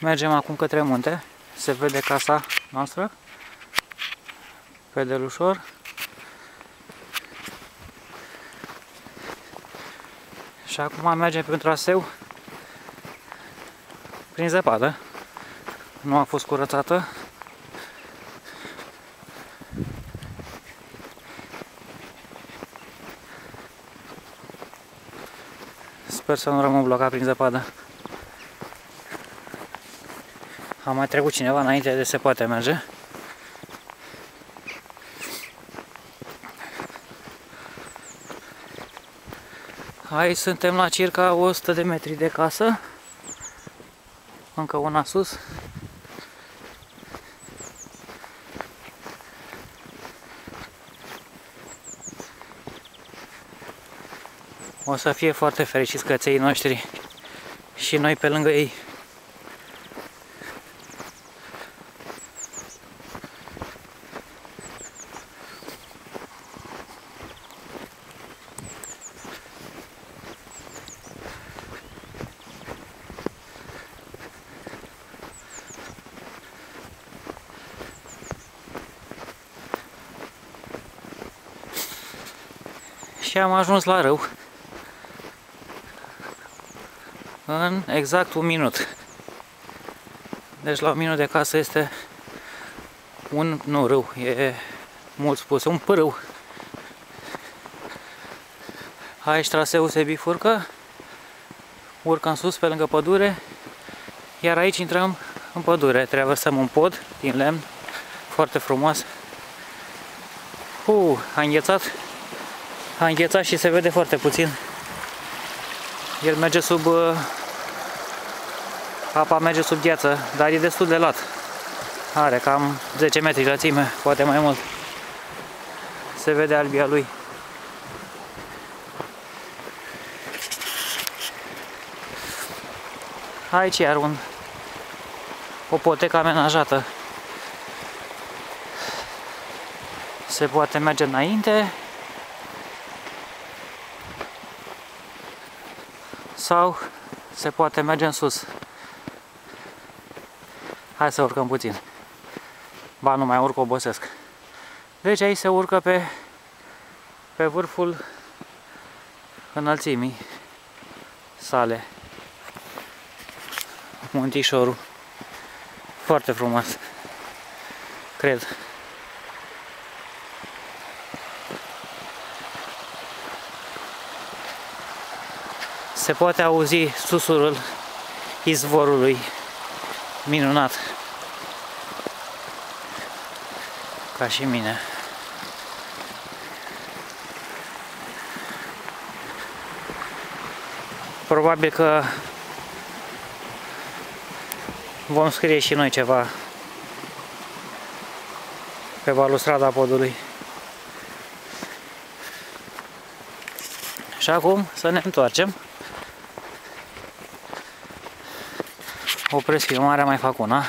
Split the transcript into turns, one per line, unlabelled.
Mergem acum către munte. Se vede casa noastră. Pe delușor. Și acum mergem pe un traseu prin zăpadă. Nu a fost curățată. Sper să nu rămân blocat prin zăpadă. A mai trecut cineva înainte de se poate merge. Aici suntem la circa 100 de metri de casă. Încă una sus. O să fie foarte fericiți căței noștri și noi pe lângă ei. Și am ajuns la râu în exact un minut. Deci la un minut de casă este nu râu, e mult spus, un pârâu. Aici traseul se bifurcă, urcă în sus pe lângă pădure, iar aici intrăm în pădure. Traversăm un pod din lemn, foarte frumos. A înghețat. A înghețat și se vede foarte puțin. El merge sub... apa merge sub gheață, dar e destul de lat. Are cam 10 metri lățime, poate mai mult. Se vede albia lui. Aici iar o potecă amenajată. Se poate merge înainte sau se poate merge în sus. Hai să urcăm puțin. Ba, nu mai urc, obosesc. Deci aici se urcă pe vârful înălțimii sale. Muntișorul. Foarte frumos. Cred. Se poate auzi susurul izvorului minunat, ca și mine. Probabil că vom scrie și noi ceva pe balustrada podului. Și acum să ne întoarcem. Opresc filmarea, mai fac una.